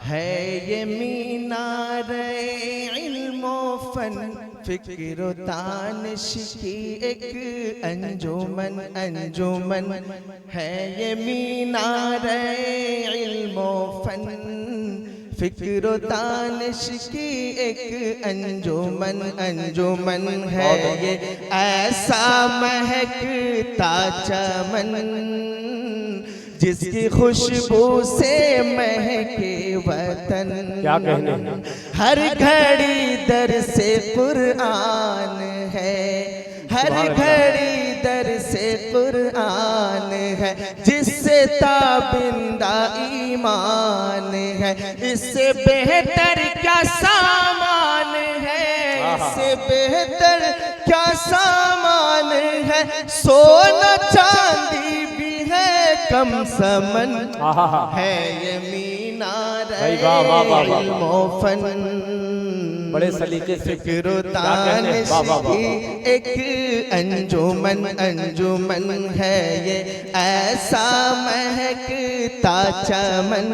है ये मीनारे इल्मो फन फिक्र तानिश की एक अंजुमन अंजुमन है ये मीनारे इल्मो फन फिक्र तानिश की एक अंजुमन अंजुमन है ये ऐसा महकता चमन जिसकी खुशबू से महके वतन। क्या कहने, हर घड़ी दर से कुरान है, हर घड़ी दर से कुरान है, जिससे ताबिंदा ईमान है। इससे बेहतर क्या सामान है, इससे बेहतर क्या सामान है। सोना चांदी भी है कम समन है ये मीनारे इल्मो फन। बड़े सलीके से फिक्र तानिश की एक अंजुमन अंजुमन है ये ऐसा महकता चमन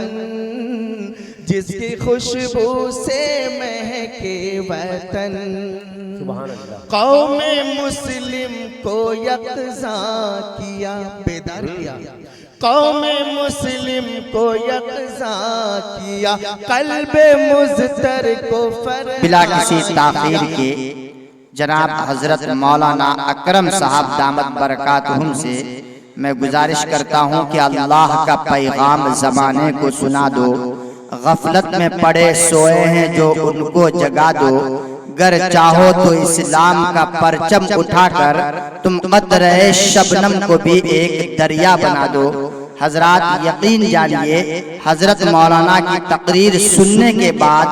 जिसकी खुशबू से महके वतन। कौमे मुस्लिम को यकज़ा किया, बेदार किया, कौमे मुस्लिम को यकज़ा किया, कल्बे मुज़तर को फर बिला किसी ताख़ीर के जनाब हजरत मौलाना अकरम साहब दामत बरकातहुम से मैं गुजारिश करता हूँ कि अल्लाह का पैगाम ज़माने को सुना दो। गफलत में पड़े सोए हैं जो उनको जगा दो। गर चाहो तो इस्लाम का परचम उठाकर तुम कतरे शबनम को भी एक दरिया बना दो। हजरात यकीन जानिए, हजरत मौलाना की तकरीर सुनने के बाद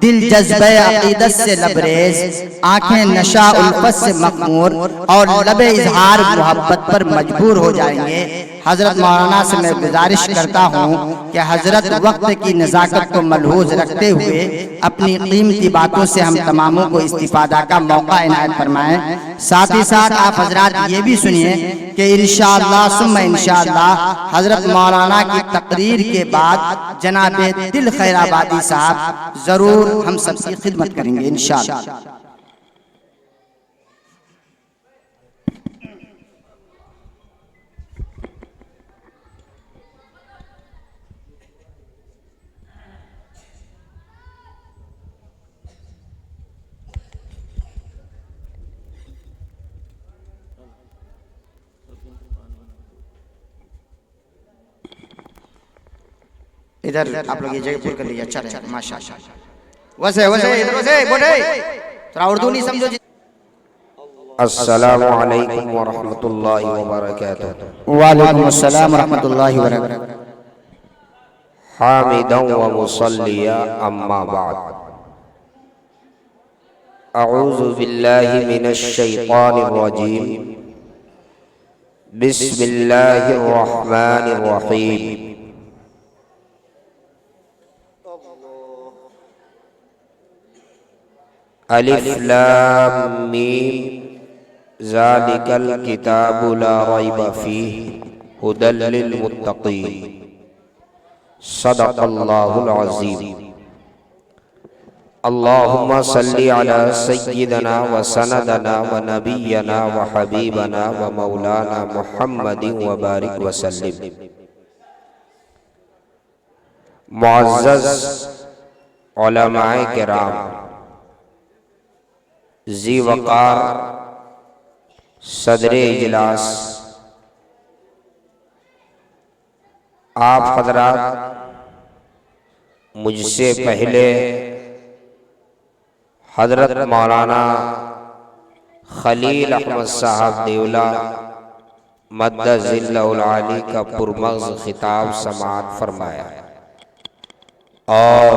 दिल जज्बे अकीदत से लबरेज, आंखें नशा उल्फत से मखमूर और लबे इजहार मोहब्बत पर मजबूर हो जाएंगे। हजरत मौलाना से मैं गुजारिश करता हूँ कि हजरत वक्त की नज़ाकत को मलहूज रखते हुए अपनी कीमती बातों से हम तमामों को इस्तिफादा का मौका इनायत फरमाएं। साथ ही साथ आप हजरात ये भी सुनिए कि इंशाअल्लाह सुम्मा इंशाअल्लाह हजरत मौलाना की तकरीर के बाद जनाबे दिल खैराबादी साहब जरूर हम सबकी खिदमत करेंगे इंशाअल्लाह। इधर आप लोग ये जगह पूरी कर लीजिए, अच्छा रहेगा माशाअल्लाह। वैसे वैसे इधर वैसे बोले थोड़ा उर्दू नहीं समझो। अस्सलामु अलैकुम व रहमतुल्लाहि व बरकातुहू। वालेकुम अस्सलाम व रहमतुल्लाहि व बरकातुहू। हामिदन व मुसल्लिया अम्मा बाद। अऊज़ु बिल्लाहि मिनश शैतानिर रजीम। बिस्मिल्लाहिर रहमानिर रहीम। अलिफ लाम मीम ज़ालिकल किताबु ला रैब फीह हुदल लिल मुत्तक़ीन। सदक़ल्लाहुल अज़ीम। अल्लाहुम्मा सल्लि अला सय्यिदना व सनदना व नबियना व हबीबना व मौलाना मुहम्मदिन व बारिक व सल्लिम। मुअज़्ज़ज़ उलमाए किराम, जी वक़ार सदरे इजलास, आप हज़रात मुझसे पहले हज़रत मौलाना खलील अहमद साहब देवला मद्दज़िल्लहुल आली का पुरमग़्ज़ खिताब समाअत फरमाया और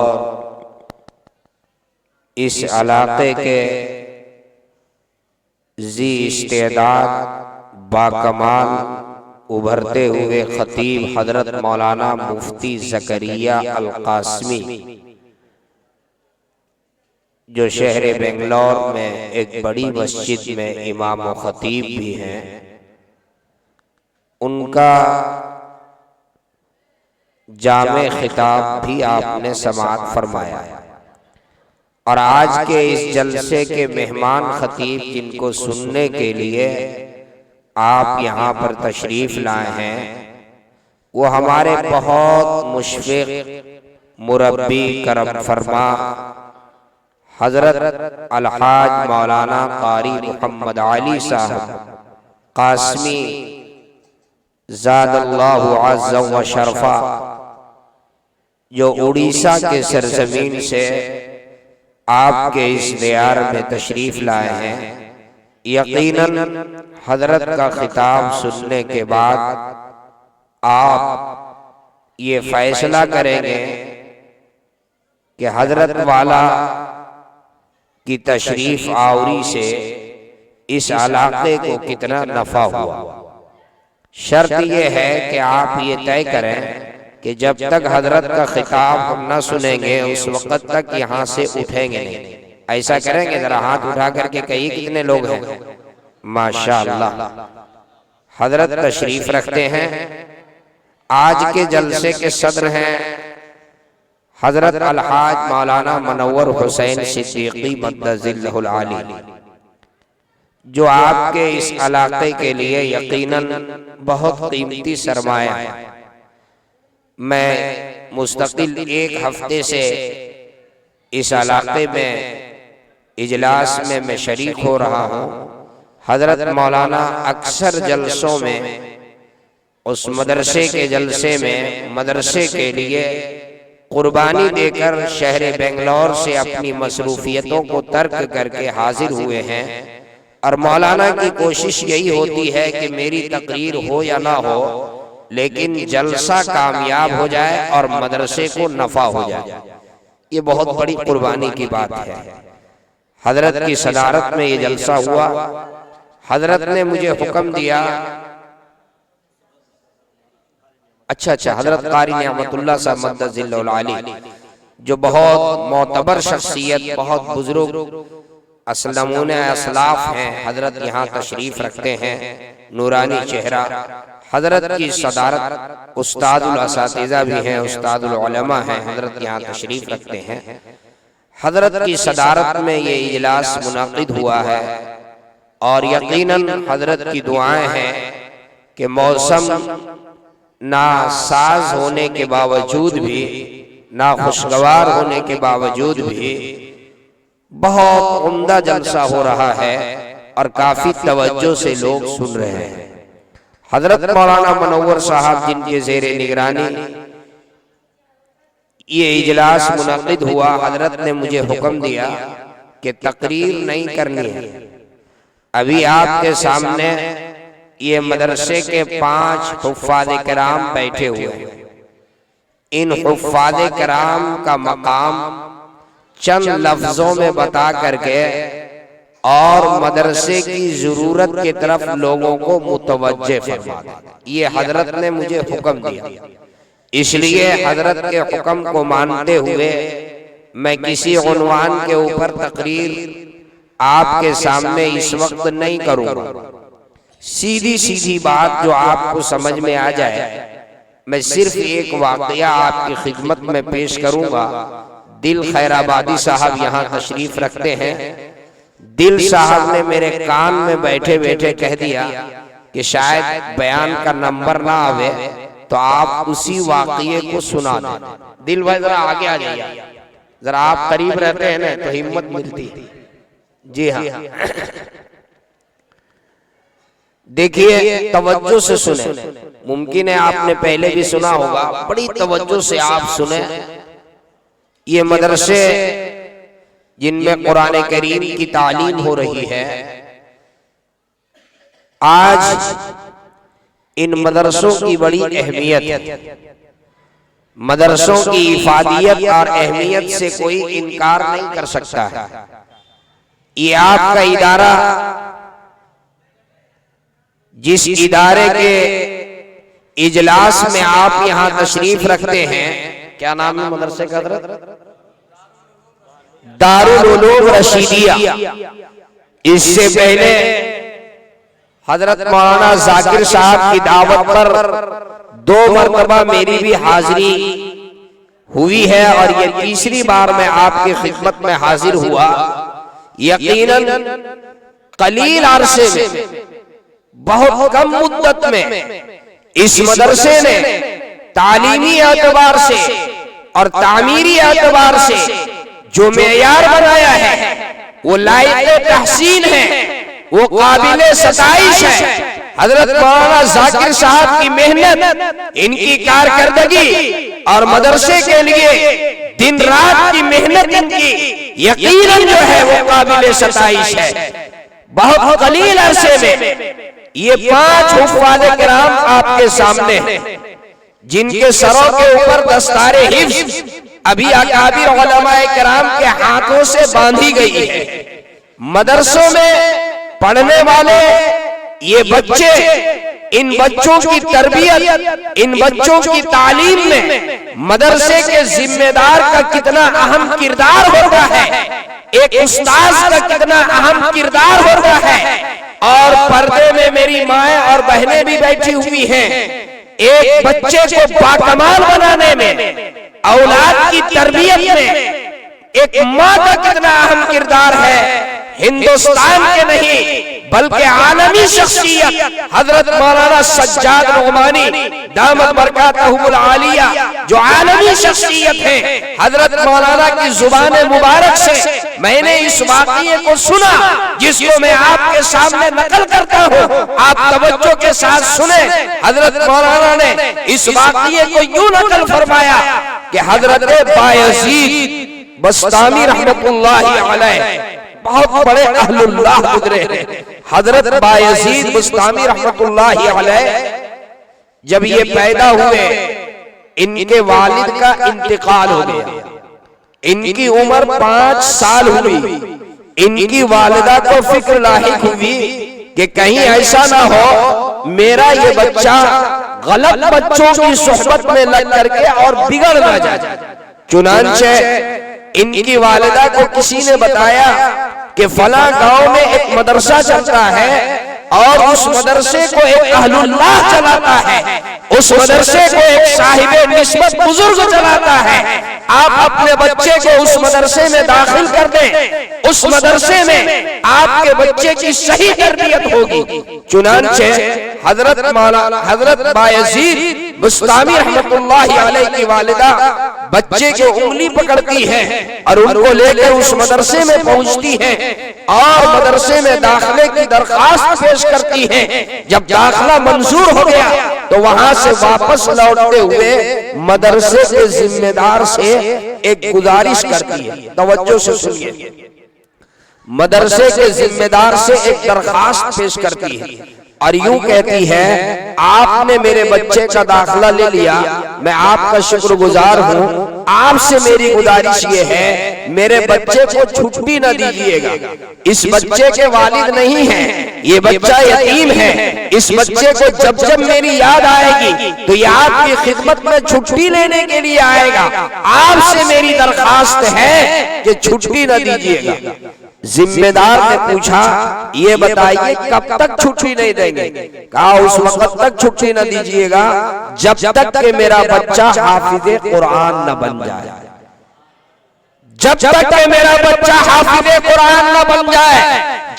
इस इलाक़े के जी इस्तेदाद बाकमाल उभरते हुए खतीब हजरत मौलाना मुफ्ती ज़करिया अल क़ासिमी, जो शहर बेंगलोर में एक बड़ी मस्जिद में इमाम व खतीब भी हैं, उनका जामे खिताब भी आपने समाअत फरमाया। और आज के इस जलसे के मेहमान खतीब जिनको सुनने के लिए आप यहाँ पर तशरीफ लाए हैं, वो हमारे बहुत मुशफ़िक़ मुरब्बी करम फरमा हजरत अलहाज मौलाना कारी मोहम्मद अली साहब कासमी ज़ादल्लाहु अज़्ज़ा व शरफ़ा, जो उड़ीसा के सरजमीन से आपके इस दियार में तशरीफ लाए हैं। यकीनन हजरत का खिताब सुनने के बाद आप ये फैसला करेंगे कि हजरत वाला की तशरीफ आवरी से इस इलाके को कितना नफा हुआ। शर्त यह है कि आप ये तय करें कि जब तक हजरत का खिताब हम न सुनेंगे उस वक्त तक यहाँ से उठेंगे नहीं। ऐसा करेंगे? जरा हाथ उठा करके कहिए कितने लोग हैं। माशाअल्लाह, हजरत तशरीफ रखते हैं। आज के जलसे के सदर हैं हजरत अलहाज मौलाना मुनव्वर हुसैन सिद्दीकी मद्दज़िल्लहुल आली, जो आपके इस इलाके के लिए यकीनन बहुत कीमती सरमाया है। मैं मुस्तकिल एक हफ्ते से इस इलाके में इजलास में मैं शरीक हो रहा हूँ। हजरत मौलाना अक्सर जलसों में, उस मदरसे के जलसे में मदरसे के लिए कुर्बानी देकर शहर बेंगलोर से अपनी मसरूफियतों को तर्क करके हाजिर हुए हैं। और मौलाना की कोशिश यही होती है कि मेरी तकरीर हो या ना हो, लेकिन जलसा कामयाब हो जाए और मदरसे को नफा हो जाए। ये बहुत बड़ी कुर्बानी की बात है। हजरत की सदारत में ये जलसा हुआ। हजरत ने मुझे हुक्म दिया, अच्छा, हजरत कारी नियामतुल्लाह साहब मद्दज़िल्लहुल आली, जो बहुत मोतबर शख्सियत, बहुत बुजुर्ग असलमूने असलाफ हैं, हजरत यहाँ तशरीफ रखते हैं। नूरानी चेहरा, हजरत की सदारत उस्तादुल असातिज़ा भी हैं, उस्तादुल उलमा हैं, हजरत यहाँ तशरीफ रखते हैं। हजरत की सदारत में ये इजलास मुनाकिद हुआ है और यकीनन हजरत की दुआएं हैं कि मौसम ना साज होने के बावजूद भी, ना खुशगवार होने के बावजूद भी बहुत उम्दा जलसा हो रहा है और काफी तवज्जो से लोग सुन रहे हैं। हजरत मौलाना मुनव्वर साहब जिनके ज़ेरे निगरानी ये इजलास मुनक़िद हुआ, हजरत ने मुझे हुक्म दिया कि तकरीर नहीं करनी है। अभी आपके सामने ये मदरसे के 5 हुफ़्फ़ाज़ किराम बैठे हुए हैं। इन हुफ़्फ़ाज़ किराम का मकाम चंद लफ्जों में बता करके और मदरसे की जरूरत की तरफ लोगों को मुतवज्जे फरमा दें, ये हजरत ने मुझे हुक्म दिया। इसलिए हजरत के हुक्म को मानते हुए मैं किसी उन्वान के ऊपर तकरीर आपके सामने इस वक्त नहीं करूंगा। सीधी सीधी बात जो आपको समझ में आ जाए, मैं सिर्फ एक वाकया आपकी खिदमत में पेश करूंगा। दिल खैराबादी साहब यहाँ तशरीफ रखते हैं। दिल साहब ने मेरे कान में बैठे बैठे कह दिया कि शायद बयान का नंबर ना आवे तो आप उसी वाकये को सुना दें। दिल भाई जरा आगे आ जाइए, जरा आप करीब रहते हैं ना तो हिम्मत मिलती है। जी हाँ, देखिए तवज्जो से सुने। मुमकिन है आपने पहले भी सुना होगा, बड़ी तवज्जो से आप सुने। ये मदरसे जिनमें कुरान करीम की तालीम हो रही है, आज इन मदरसों की बड़ी अहमियत है। मदरसों की इफादियत और अहमियत से कोई इनकार नहीं कर सकता है। ये आपका इदारा, जिस इदारे के इजलास में आप यहाँ तशरीफ रखते हैं, क्या नाम है मदरसे का हजरत? दारुल उलूम रशीदिया। इससे पहले हजरत मौलाना जाकिर साहब की दावत पर 2 मरतबा मेरी भी हाजिरी हुई है और ये तीसरी बार मैं आपकी खिदमत में हाजिर हुआ। यकीनन कलील अरसे में, बहुत कम मुद्दत में इस मदरसे ने तालीमी एतबार से और तामीरी एतबार से जो मेयार बनाया है वो लायक तहसीन है, वो काबिले सताइश है। हजरत मौलाना जाकिर साहब की मेहनत, इनकी कारकर्दगी और मदरसे के लिए दिन रात की मेहनत इनकी यकीनन जो है वो काबिले सताइश है। बहुत कलील अरसे में ये 5 हुफ़ाज़े किराम आपके सामने हैं, जिनके सरों के ऊपर दस्तारे हिफ्ज़ अभी अकाबिर उलमाए किराम के हाथों से बांधी गई है। मदरसों में पढ़ने वाले ये बच्चे, इन बच्चों की तरबियत, इन बच्चों की तालीम में मदरसे के जिम्मेदार का कितना अहम किरदार होता है, एक उस्ताद का कितना अहम किरदार होता है। और पर्दे में मेरी माएं और बहनें भी बैठी हुई हैं। एक बच्चे को बाकमाल बनाने में, औलाद की तरबियत में एक माँ का कितना अहम किरदार है। हिंदुस्तान के नहीं बल्कि आलमी शख्सियत हजरत मौलाना सज्जाद नुमानी दामत बरकातहुल आलिया जो आलमी शख्सियत है, हजरत मौलाना की जुबान मुबारक से मैंने इस वाक़ये को सुना, जिसको मैं आपके सामने नकल करता हूँ। आप तवज्जो के साथ सुने। हजरत मौलाना ने इस वाक़ये को यूं नकल फरमाया कि हजरत बायज़ीद बस्तामी रहमतुल्लाहि अलैह बहुत बड़े अहलुल्लाह गुजरे हैं। हजरत बायज़ीद बस्तामी रहमतुल्लाहि अलैह जब ये पैदा हुए, इनके वालिद का इंतकाल हो गया। इनकी उम्र 5 साल हुई। इनकी वालिदा को फिक्र लाहिक हुई कि कहीं ऐसा ना हो मेरा ये बच्चा गलत बच्चों की सोहबत में लग करके और बिगड़ ना जाए। चुनांचे इनकी वालिदा को किसी ने बताया कि फला गांव में एक मदरसा चलता है और उस मदरसे को एक अहलुल्लाह चलाता है, उस मदरसे को एक साहिब निस्बत बुजुर्ग चलाता है। आप अपने बच्चे को उस मदरसे में दाखिल कर दें, उस मदरसे में आपके बच्चे की सही तरबियत होगी। चुनांचे हजरत बायज़ीद बस्तामी रहमतुल्लाहि अलैह की वालिदा बच्चे की उंगली पकड़ती है और उनको लेकर उस मदरसे में पहुंचती है और मदरसे में दाखिले की दरखास्त पेश करती है। जब दाखिला मंजूर हो गया तो वहां से वापस लौटते हुए मदरसे के जिम्मेदार से एक गुजारिश करती है। तवज्जो से सुनिए। मदरसे के जिम्मेदार से एक दरखास्त पेश करती है और यूं कहती है, आपने मेरे बच्चे का दाखिला ले लिया, मैं आपका शुक्रगुजार हूं। आपसे मेरी गुजारिश ये है, मेरे बच्चे को छुट्टी न दीजिएगा। इस बच्चे के वालिद नहीं है, ये बच्चा यतीम है। इस बच्चे को जब जब मेरी याद आएगी तो ये आपकी खिदमत में छुट्टी लेने के लिए आएगा। आपसे मेरी दरखास्त है कि छुट्टी न दीजिएगा। जिम्मेदार ने पूछा, ये बताइए कब तक छुट्टी नहीं देंगे? कहा उस वक्त तक छुट्टी न दीजिएगा जब तक कि मेरा बच्चा हाफिज़े कुरान न बन जाए। जब तक कि मेरा बच्चा हाफिज़े कुरान न बन जाए,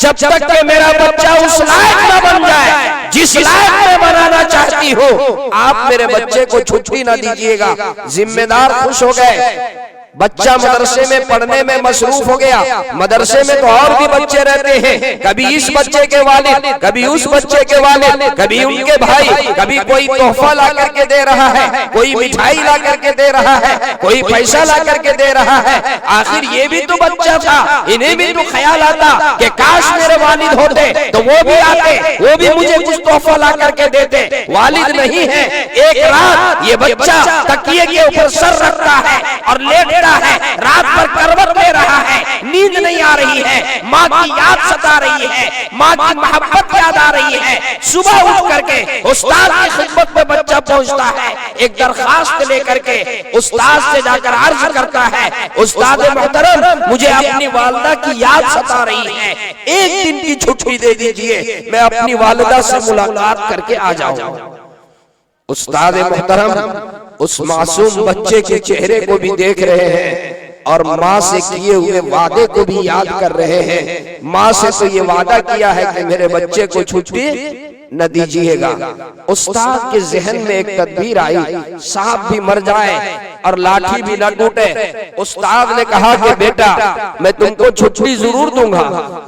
जब तक कि मेरा बच्चा उस लायक न बन जाए जिस लायक में बनाना चाहती हो, आप मेरे बच्चे को छुट्टी न दीजिएगा। जिम्मेदार खुश हो गए। बच्चा मदरसे में पढ़ने में मसरूफ हो गया। मदरसे में तो और भी बच्चे रहते हैं, कभी इस बच्चे के वालिद, कभी उस बच्चे के वालिद, कभी उनके भाई, कभी कोई तोहफा ला करके दे रहा है, कोई मिठाई ला करके दे रहा है, कोई पैसा ला करके दे रहा है। आखिर ये भी तो बच्चा था, इन्हें भी तो ख्याल आता कि काश मेरे वालिद होते तो वो भी आते, वो भी मुझे कुछ तोहफा ला करके देते। वालिद नहीं है। एक रात ये बच्चा तकिए के ऊपर सर रखता है और लेट है, रात भर करवट ले रहा है, नींद नहीं आ रही है, माँ की याद सता रही है, माँ की मोहब्बत याद आ रही है। सुबह उठ करके उस्ताद की खिदमत में बच्चा पहुंचता है, एक दरखास्त लेकर के उस्ताद से जाकर अर्ज करता है, उस्ताद मोहतरम मुझे अपनी वालिदा की याद सता रही है, एक दिन की छुट्टी दे दीजिए, मैं अपनी वालिदा से मुलाकात करके आ जाऊं। उस्ताद मोहतरम उस मासूम बच्चे के चेहरे को भी देख रहे हैं और माँ से किए हुए वादे को भी याद कर रहे हैं। माँ से तो ये वादा किया है कि मेरे बच्चे को छुट्टी न दीजिएगा। उस्ताद के जहन में एक तदबीर आई, सांप भी मर जाए और लाठी भी न टूटे। उस्ताद ने कहा कि बेटा मैं तुमको छुट्टी जरूर दूंगा,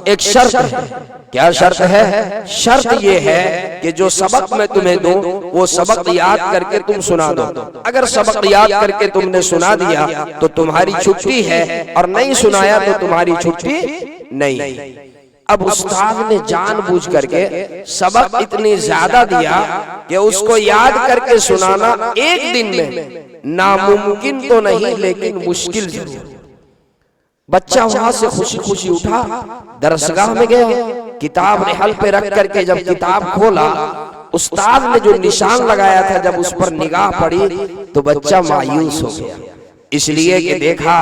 एक शर्त है। क्या शर्त है? शर्त ये है कि जो सबक मैं तुम्हें दूं वो सबक याद करके तुम सुना दो। अगर सबक याद करके तुमने सुना दिया तो तुम्हारी छुट्टी है, और नहीं सुनाया तो तुम्हारी छुट्टी नहीं। अब उस्ताद ने जानबूझ करके सबक इतनी ज्यादा दिया कि उसको याद करके सुनाना एक दिन में नामुमकिन तो नहीं लेकिन मुश्किल जरूर। बच्चा वहां से खुशी खुशी उठा, दरसगाह में गया, किताब निहल पे रख करके जब किताब खोला, उस्ताद ने जो निशान लगाया था जब उस पर निगाह पड़ी तो बच्चा मायूस हो गया, इसलिए कि देखा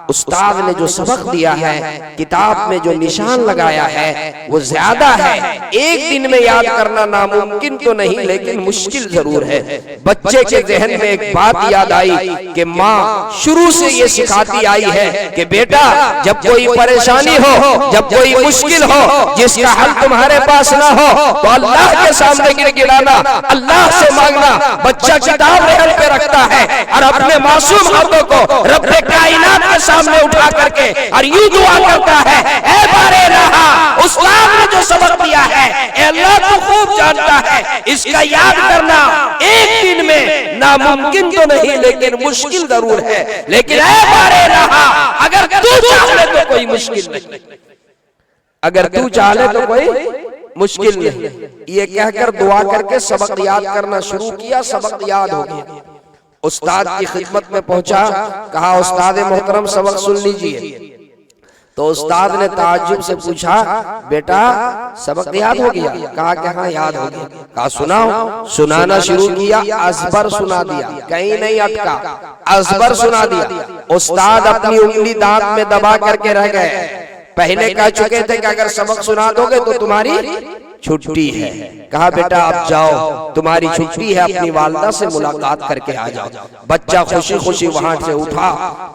उस्ताद ने जो सबक दिया है, किताब में जो निशान लगाया है वो ज्यादा है। एक दिन में याद करना नामुमकिन तो नहीं लेकिन मुश्किल जरूर है। बच्चे के जहन में एक बात याद आई कि माँ शुरू से ये सिखाती आई है कि बेटा जब कोई परेशानी हो, जब कोई मुश्किल हो जिसका हल तुम्हारे पास ना हो तो अल्लाह के सामने गिड़गिड़ाना, अल्लाह से मांगना। बच्चा किताब रहल पे रखता है और अपने मासूम हाथों को रब्बे कायनात के सामने उठा करके और यूं दुआ करता है, ऐ बारे रहा उस्ताद ने जो सबक दिया है अल्लाह तो खूब जानता है, इसका याद करना एक दिन में नामुमकिन तो नहीं लेकिन मुश्किल जरूर है, लेकिन ऐ बारे रहा अगर तू चाहे तो कोई मुश्किल नहीं, अगर तू चाहे तो कोई मुश्किल नहीं। ये कहकर दुआ करके सबक याद करना शुरू किया, सबक याद हो गया। उस्ताद की खिदमत में पहुंचा, कहा उस्ताद मोहतरम सबक सुन लीजिए। तो उस्ताद ने ताज्जुब से पूछा, बेटा सबक याद हो गया? कहा कि हाँ याद हो गया। कहा सुनाओ। सुनाना शुरू किया, असबर सुना दिया, कहीं नहीं अटका, असबर सुना दिया। उस्ताद अपनी उंगली दांत में दबा करके रह गए। पहले कह चुके थे कि अगर सबक सुना दोगे तो तुम्हारी छुट्टी है। कहा बेटा आप जाओ, तुम्हारी छुट्टी है, अपनी वालिदा से मुलाकात करके आ जाओ। बच्चा खुशी खुशी वहां से उठा।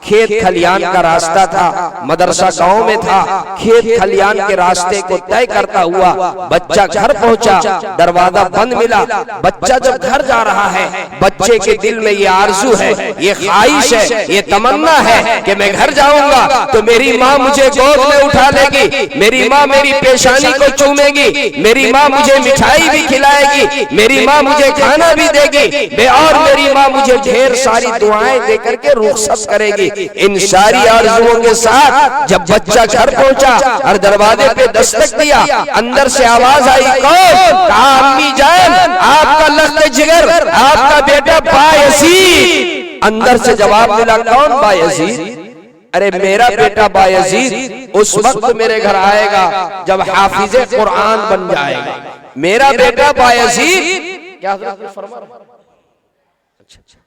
खेत खलियान का रास्ता था, मदरसा गांव में था। खेत खलियान के रास्ते को तय करता हुआ बच्चा घर पहुंचा, दरवाजा बंद मिला। बच्चा जब घर जा रहा है, बच्चे के दिल में ये आरज़ू है, ये ख्वाहिश है, ये तमन्ना है कि मैं घर जाऊंगा तो मेरी माँ मुझे गोद में उठा लेगी, मेरी माँ मेरी पेशानी को चूमेगी, मेरी माँ मुझे मिठाई भी खिलाएगी, मेरी माँ मुझे खाना भी देगी और मेरी माँ मुझे ढेर सारी दुआएं दे करके रुखसत करेगी। इन सारी आरज़ुओं के साथ जब बच्चा घर पहुंचा और दरवाजे पे दस्तक दिया, अंदर से आवाज आई, कौन? कहा अम्मी जान आपका लख्त जिगर, आपका बेटा बायजीद। अंदर से जवाब मिला, कौन बायजीद? अरे मेरा बेटा बायजीद उस वक्त मेरे घर आएगा जब हाफिज़े कुरान बन जाएगा। मेरा बेटा बायजीद, क्या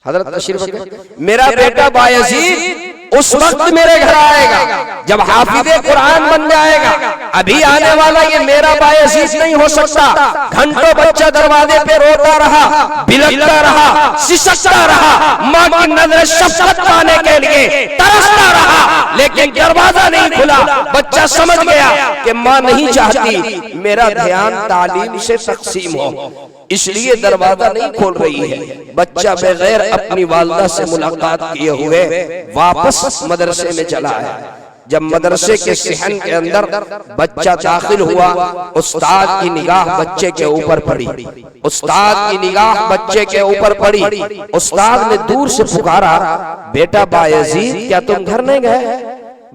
हजरत तशरीफ, मेरा बेटा बायजीद उस वक्त मेरे घर आएगा जब हाफिज़े कुरान बन जाएगा। अभी आने वाला ये मेरा बायजीद नहीं हो सकता। घंटों बच्चा दरवाजे पे रोता रहा, बिलखता रहा, सिसकता रहा, माँ की नजर शफकत पाने के लिए तरसता रहा, लेकिन दरवाजा नहीं खुला। बच्चा समझ गया कि माँ नहीं चाहती मेरा ध्यान तालीम से तकसीम हो, इसलिए दरवाजा नहीं खोल रही है। बच्चा बगैर अपनी वालिदा से मुलाकात किए हुए वापस मदरसे में चला है। जब मदरसे के सहन के अंदर बच्चा दाखिल हुआ, उस्ताद की निगाह बच्चे के ऊपर पड़ी। उस्ताद की निगाह बच्चे के ऊपर पड़ी। उस्ताद ने दूर से पुकारा, बेटा बायजीद क्या तुम घर नहीं गए?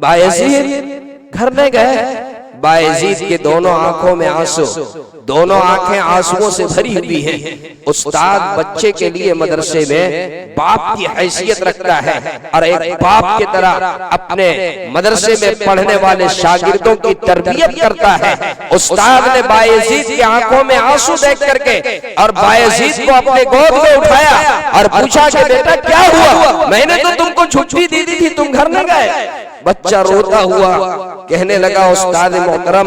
बायजीद घर नहीं गए? बायजीद के दोनों आंखों में आंसू, दोनों आंखें आंसुओं से भरी हुई हैं। उस्ताद बच्चे के लिए मदरसे में बाप की हैसियत रखता है और एक बाप की तरह अपने मदरसे में पढ़ने वाले शागिर्दों की तरबियत करता है। उस्ताद ने बायजीद की आंखों में आंसू देख करके और बायजीद को अपने गोद में उठाया और पूछा कि बेटा क्या हुआ? मैंने तो तुमको छुट्टी दी थी, तुम घर नहीं गए? बच्चा रोता हुआ कहने लगा, उस्ताद मोहतरम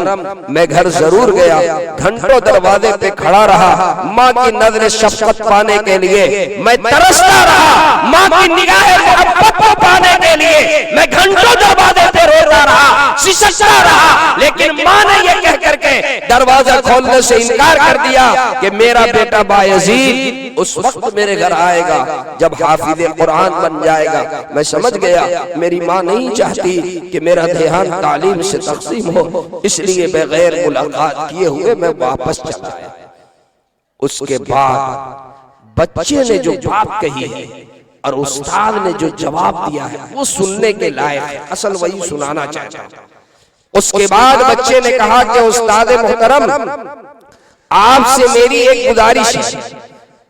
मैं घर जरूर गया, घंटों दरवाजे पे खड़ा रहा, माँ की नजर शफकत पाने के लिए मैं तरसता रहा, माँ की निगाह मोहब्बत को पाने के लिए मैं घंटों दरवाजे पे रोता रहा, सिसकता रहा, लेकिन माँ ने ये कह करके दरवाजा खोलने से इनकार कर दिया कि मेरा बेटा बायजीद उस वक्त मेरे घर आएगा जब हाफिज कुरान बन जाएगा। मैं समझ गया मेरी माँ नहीं चाहती कि मेरा ध्यान तालीम से तकसीम हो, इसलिए बगैर मुलाकात किए हुए मैं वापस चला आया। उसके बाद बच्चे ने जो बात कही है और उस्ताद ने जो जवाब दिया है वो सुनने के लायक है, असल वही सुनाना चाहता हूं। उसके बाद बच्चे ने कहा कि उस्ताद मोहतरम आपसे मेरी एक गुजारिश है,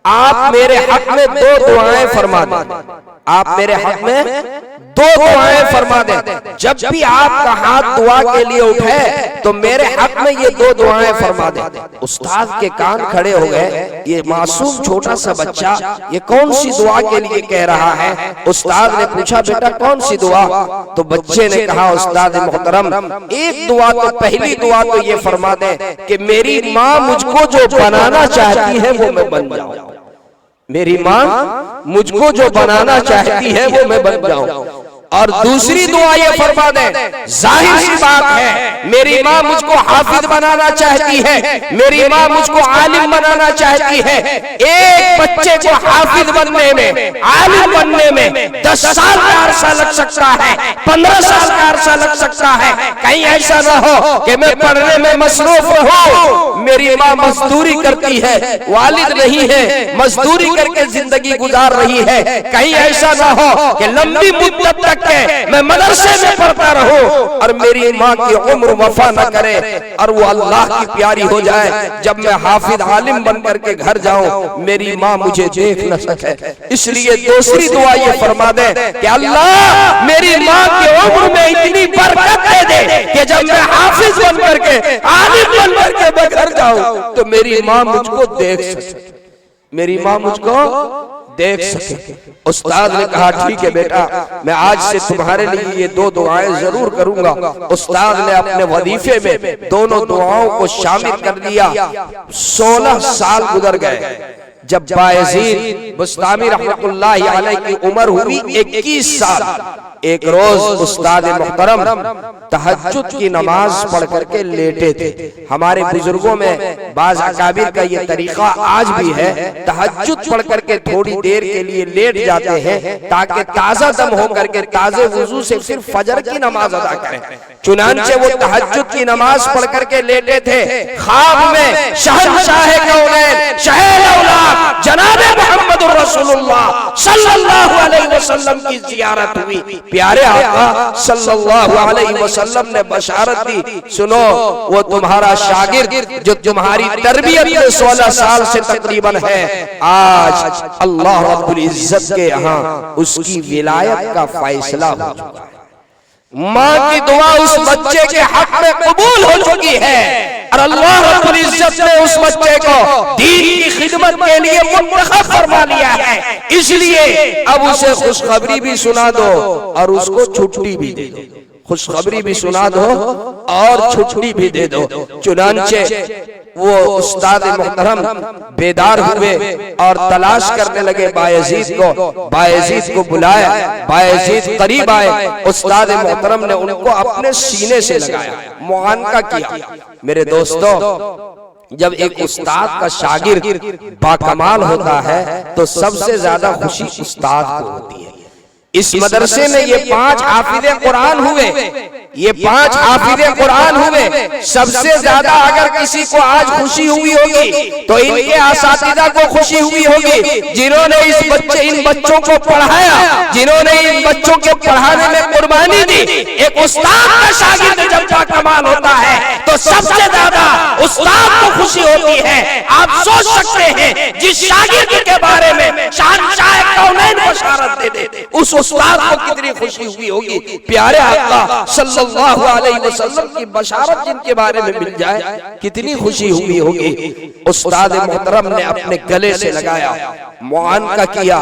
आप मेरे हक में 2 दुआएं फरमा दें। आप मेरे हक में 2 दुआएं फरमा दें। जब भी आपका हाथ दुआ के लिए उठे तो मेरे हक में ये 2 दुआएं फरमा दें। उस्ताद के कान खड़े हो गए, ये मासूम छोटा सा बच्चा ये कौन सी दुआ के लिए कह रहा है। उस्ताद ने पूछा, बेटा कौन सी दुआ? तो बच्चे ने कहा, उस्ताद मोहतरम एक दुआ तो पहली दुआ तो ये फरमा दे कि मेरी माँ मुझको जो बनाना चाहती है वो मैं बन जाऊं। मेरी माँ मुझको जो बनाना चाहती है वो मैं बन जाऊं। और दूसरी दुआ ये फरमा दे, जाहिर सी बात है मेरी माँ मुझको हाफिज बनाना चाहती है, मेरी माँ मुझको आलिम बनाना चाहती है। एक बच्चे को हाफिज बनने में, आलिम बनने में 10 साल का अरसा लग सकता है, 15 साल का अरसा लग सकता है। कहीं ऐसा ना हो कि मैं पढ़ने में मसरूफ रहूं, मेरी माँ मजदूरी करती है, वालिद नहीं है, मजदूरी करके जिंदगी गुजार रही है। कहीं ऐसा ना हो कि लंबी मुद्दत तक मैं मदरसे में पढ़ता रहूं और मेरी माँ की उम्र वफा न करे और वो अल्लाह की प्यारी हो जाए। जब मैं हाफिज आलिम बन करके घर जाऊं मेरी माँ मुझे देख न सके। इसलिए दूसरी दुआ ये फरमा दे कि अल्लाह मेरी माँ की उम्र में इतनी बरकत दे दे कि जब मैं हाफिज बन करके, आलिम बन करके मैं घर जाऊं तो मेरी माँ मुझको देख सके, मेरी माँ मुझको देख सके। उस्ताद ने कहा, ठीक है बेटा, मैं आज से तुम्हारे लिए ये 2 दुआएं जरूर करूंगा। उस्ताद ने अपने वजीफे में दोनों दुआओं को शामिल कर दिया। 16 साल गुजर गए। जब बायजीद बुस्तामी रहमतुल्लाह अलैह की उम्र हुई 21 साल, एक रोज उस्ताद मोहतरम तहज्जुद की नमाज पढ़ करके लेटे थे। हमारे बुजुर्गों में बाज अकाबिर का ये तरीका आज भी है, तहज्जुद पढ़ करके थोड़ी देर के लिए लेट जाते हैं ताकि ताजा दम हो करके ताजे वुजू से फिर फजर की नमाज अदा करें। चुनांचे वो तहज्जुद की नमाज पढ़ करके लेटे थे। ख्वाब में शहंशाह कौनैन, शहर औलाद जनाबे मुहम्मदुर रसूलुल्लाह सल्लल्लाहु अलैहि वसल्लम की जियारत हुई। प्यारे आका सल्लल्लाहु अलैहि वसल्लम ने बशारत दी, सुनो वो तुम्हारा शागिर्द जो तुम्हारी तरबियत में 16 साल से तकरीबन है, आज अल्लाह रब्बुल इज्जत के यहाँ उसकी विलायत का फैसला हो चुका है। माँ की दुआ उस बच्चे के हक में कबूल हो चुकी है और अल्लाह रब्बुल इज्जत ने उस बच्चे को दीन की खिदमत के लिए मुंतखब फरमा लिया है। इसलिए अब उसे खुशखबरी भी सुना दो और उसको छुट्टी भी दे दो। खुशखबरी भी सुना दो और छुट्टी भी दे दो। चुनांचे वो उस्ताद मोहतरम बेदार हुए और तलाश करने लगे बायजीद को। बायजीद को बुलाया, बायजीद करीब आए, उस्ताद मोहतरम ने उनको अपने सीने से लगाया, मुआनका किया। मेरे दोस्तों, जब एक उस्ताद का शागिर्द बाकमाल होता है तो सबसे ज्यादा खुशी उस्ताद को होती है। इस मदरसे में ये 5 हाफिज़े कुरान हुए, ये 5 हाफिज़े कुरान हुए। सबसे ज्यादा अगर किसी को आज खुशी हुई होगी तो इनके असातिज़ा को खुशी हुई होगी, जिन्होंने इन बच्चों को पढ़ाया, जिन्होंने इन बच्चों के पढ़ाने में कुर्बानी दी। एक उस्ताद का शागिर्द जब बाकमाल होता है तो सबसे ज्यादा उस्ताद को खुशी होती है। आप सोच सकते हैं जिस शागिर्द के बारे में शहंशाह कौनैन बशारत दे दे, उस उस्ताद को कितनी खुशी हुई होगी। प्यारे आका सल्लल्लाहु अलैहि वसल्लम की बशारत जिनके बारे में मिल जाए कितनी खुशी हुई होगी। उस्ताद मोहतरम ने अपने गले से लगाया, मुआनका किया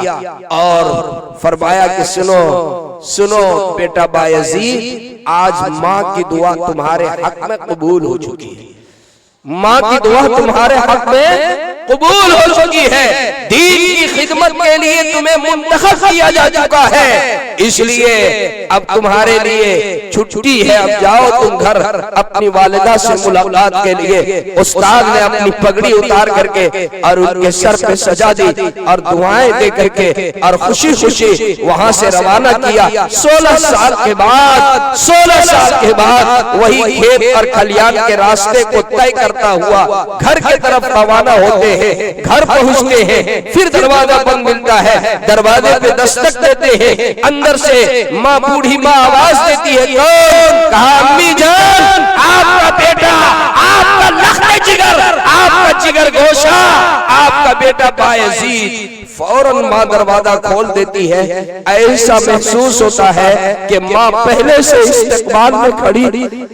और फरमाया कि सुनो सुनो बेटा बायजीद, आज माँ की दुआ तुम्हारे हक में कबूल हो चुकी है। माँ की दुआ तुम्हारे हक में कबूल हो चुकी है। दीन की खिदमत के लिए तुम्हें मुंतखब किया जा चुका है, इसलिए अब तुम्हारे लिए छुट्टी है। अब जाओ तुम घर अपनी वालिदा से मुलाकात के लिए। उस्ताद ने अपनी पगड़ी उतार करके और उनके सर पे सजा दी और दुआएं दे करके और खुशी खुशी वहां से रवाना किया। 16 साल के बाद 16 साल के बाद वही खेत और खलियान के रास्ते को तय करता हुआ घर की तरफ रवाना होते हैं। घर पहुंचते हैं, फिर दरवाजा बंद मिलता है। दरवाजे पे दस्तक देते हैं, अंदर से माँ बूढ़ी माँ आवाज देती है, कौन? कहा अम्मी जान, आपका बेटा, आपका लख्त जिगर, आपका जिगर गोशा, आपका बेटा बायजीद। फौरन माँ दरवाजा खोल देती है। ऐसा महसूस होता है कि माँ पहले से इस्तकबाल में खड़ी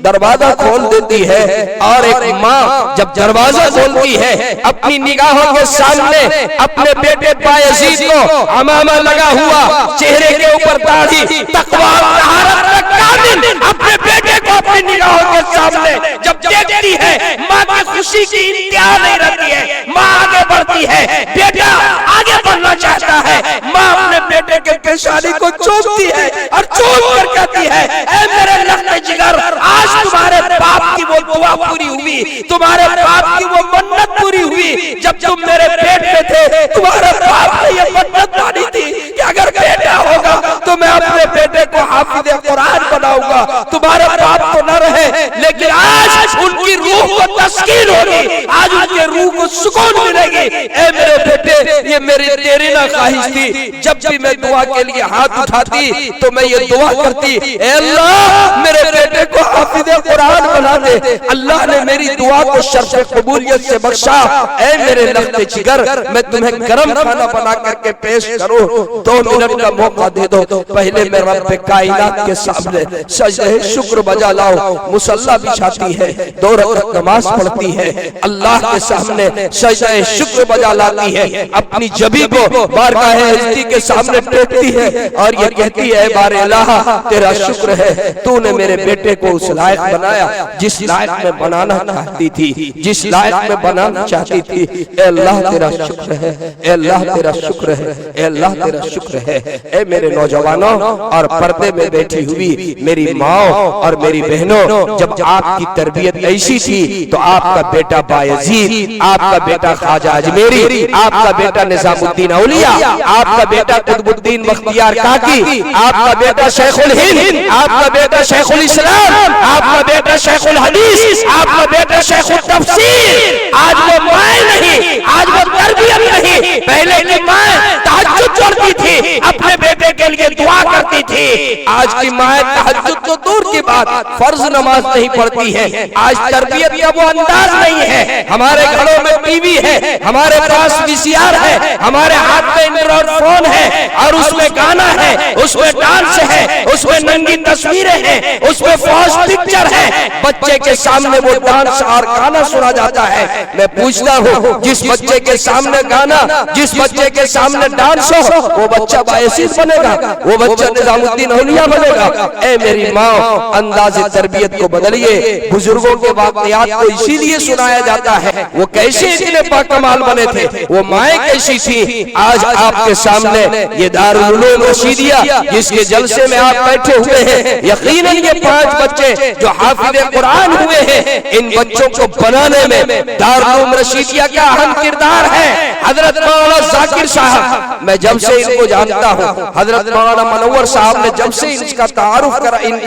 दरवाजा खोल देती है। और एक माँ जब दरवाजा खोलती है, अपनी निगाहों के सामने अपने बेटे बायजीद को अमामा लगा हुआ, चेहरे के ऊपर दाढ़ी, तकवा तहारत में कामिल अपने बेटे को अपनी निगाहों के सामने जब देखती है, माँ की खुशी की इंतहा नहीं रहती है। माँ आगे बढ़ती है, बेटा आगे बढ़ना चाहता है। माँ अपने बेटे के पेशानी को चूमती है और चूम कर कहती है, ऐ मेरे लख्त जिगर, आज तुम्हारे बाप की वो दुआ पूरी हुई, तुम्हारे बाप की वो मन्नत पूरी हुई। जब तुम मेरे पेट में थे, तुम्हारे बाप ने ये मन्नत मानी थी कि अगर बेटा होगा तो मैं अपने बेटे को हाफिज़ कुरान बनाऊंगा। तुम्हारे बाप तो न रहे, लेकिन आज उनकी रूह को तस्कीन होगी, आज उनके रूह को सुकून मिलेगी। ऐ मेरे बेटे, ये मेरी तेरी ना ख्वाहिश थी। जब भी मैं दुआ के लिए हाथ उठाती तो मैं ये दुआ करती, ऐ अल्लाह मेरे बेटे को हाफिज़ कुरान बना दे। अल्लाह ने मेरी दुआ को शर्फ कबूलियत से बख्शा। ऐ मेरे लख्त जिगर, मैं तुम्हें गरम खाना बना करके पेश करूं, 2 मिनट का मौका दे दो। पहले मैं रब्बे कायनात के सामने सजदे शुक्र बजा लाऊं। मुसल्ला बिछाती है, 2 रकात नमाज पढ़ती है, अल्लाह के सामने सजदे शुक्र बजा लाती है, अपनी जबी को बारगाह इज़्ज़त के सामने टेकती है और ये कहती है, बारे अल्लाह तेरा शुक्र है, तूने मेरे बेटे को उस लायक बनाया जिस लायक में बनाना चाहती थी, जिस लायक में बनाना चाहती थी। ए अल्लाह तेरा शुक्र है, ए अल्लाह तेरा शुक्र है, ए अल्लाह तेरा शुक्र है। ए मेरे नौजवानों और पर्दे में बैठी हुई मेरी माओ और मेरी बहनों, जब आपकी तरबियत ऐसी थी तो आपका बेटा बायजीद, आपका बेटा ख्वाजा अजमेरी, आपका बेटा निजामुद्दीन औलिया, आपका बेटा कुतुबुद्दीन बख्तियार काकी, आपका बेटा शेखुल हिंद, आपका बेटा शेखुल इस्लाम, आपका बेटा शेखुल हदीस, आपका बेटा शेखुल तफसीर। आज वो माए नहीं, आज वो तरबियत नहीं, पहले की माए तहज्जुद छोड़ती थी, अपने बेटे के लिए दुआ करती थी। आज की माए तहज्जुद तो दूर की बात, फर्ज नमाज नहीं पढ़ती है। आज तरबियत का वो अंदाज नहीं है। हमारे घरों में टीवी है, हमारे पास वीसीआर है, हमारे हाथ में एंड्रॉइड फोन है और उसमें गाना है, उसमें डांस है, उसमें नंगी तस्वीरें हैं, उसमें फॉल्स पिक्चर है। बच्चे के सामने वो डांस और गाना सुना जाता है। मैं पूछता हूँ, जिस बच्चे के सामने गाना, जिस बच्चे के सामने डांस हो, वो बच्चा बायजीद बनेगा, वो बच्चा निजामुद्दीन औलिया बनेगा। ए मेरी माँ, अंदाज़े तरबियत को बदलिए। बुजुर्गों के वाक़यात को इसीलिए सुनाया जाता है, वो कैसे इतने बाकमाल बने थे, वो माएँ कैसी थी। आज आपके सामने ये दारुल उलूम रशीदिया जिसके जलसे में आप बैठे हुए हैं, यकीनन ये 5 बच्चे जो हाफिज़ कुरान हुए हैं, इन बच्चों को बनाने में दारुल उलूम रशीदिया का अहम किरदार है। हजरत मौलाना जाकिर साहब, मैं जब से इनको जानता हूँ, हजरत मौलाना मनव्वर साहब ने जब से इनका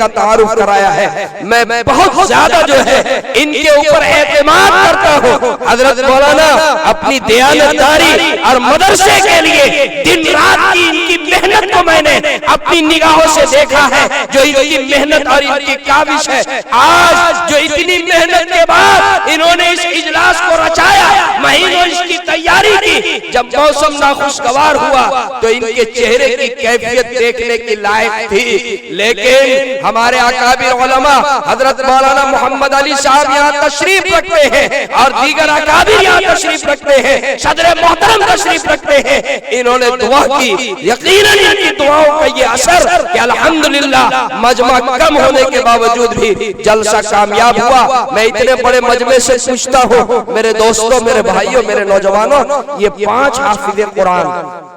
तारुफ कराया है, मैं बहुत ज्यादा जो है इनके ऊपर एतमाद करता हूँ। हजरत मौलाना अपनी दयानतदारी और मदरसे के लिए दिन रात की इनकी मेहनत को मैंने अपनी निगाहों से देखा है, जो इनकी मेहनत और इनकी काविश है। आज जो इतनी मेहनत के बाद इन्होंने इस इजलास को रचाया, महीनों इसकी तैयारी की, जब मौसम नाखुशगवार हुआ तो इनके चेहरे की कैफियत देखने की लायक थी। लेकिन हमारे अकाबिर उलमा हजरत मौलाना मोहम्मद अली साहब यहाँ तशरीफ रखते हैं और दीगर अकाबिर यहाँ तशरीफ रखते हैं, सदर मोहतरम तशरीफ रखते हैं। इन्होंने दुआ की, यकीनन इनकी दुआओं का ये असर कि अल्हम्दुलिल्लाह मजमा कम होने के बावजूद भी जलसा कामयाब हुआ। मैं इतने बड़े मजमे से पूछता हूँ मेरे दोस्तों, मेरे भाइयों, मेरे नौजवानों, ये 5 हाफिज कुरान,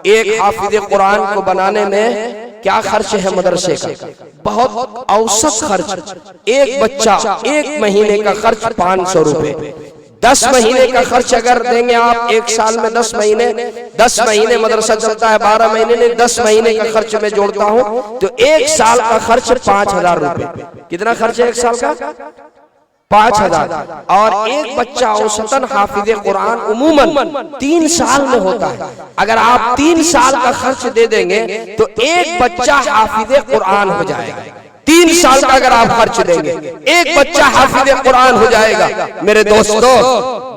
एक हाफिज कुरान को बनाने में क्या खर्च है मदरसे का? बहुत औसत खर्च, एक बच्चा एक महीने का खर्च 500 रुपए। 10 महीने का खर्च अगर देंगे आप, एक साल में 10 महीने मदरसा चलता है, 12 महीने नहीं, 10 महीने का खर्च मैं जोड़ता हूँ तो एक साल का खर्च 5000 रुपए। कितना खर्च है एक साल का? 5000। और एक बच्चा औसतन हाफिज कुरान उमूमन 3 साल में होता है। अगर आप 3 साल का खर्च दे देंगे तो एक बच्चा हाफिज कुरान हो जाएगा। 3 साल का अगर आप खर्च देंगे एक बच्चा हाफिज कुरान हो जाएगा। मेरे दोस्तों,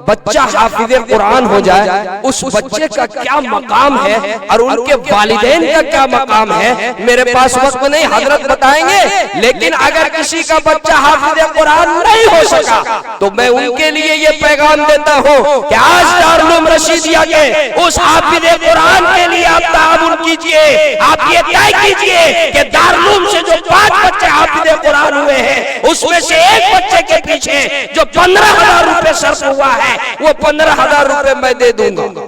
बच्चा हाफिज कुरान हो जाए, उस बच्चे का क्या मकाम है और उनके वालिदैन का क्या मकाम है, मेरे पास वक्त नहीं, हजरत बताएंगे। लेकिन अगर किसी का बच्चा हाफिज कुरान नहीं हो सका तो मैं उनके लिए ये पैगाम देता हूँ कि आज दारुल रशीदिया के उस हाफिज कुरान के लिए आप ताअवुन कीजिए। आप ये तय कीजिए कि दारुल से जो 5 बच्चे हाफिज कुरान हुए हैं, उसमें से एक बच्चे के पीछे जो 15,000 रुपए सर्फ हुआ है, वो 15,000 रुपए मैं दे दूंगा।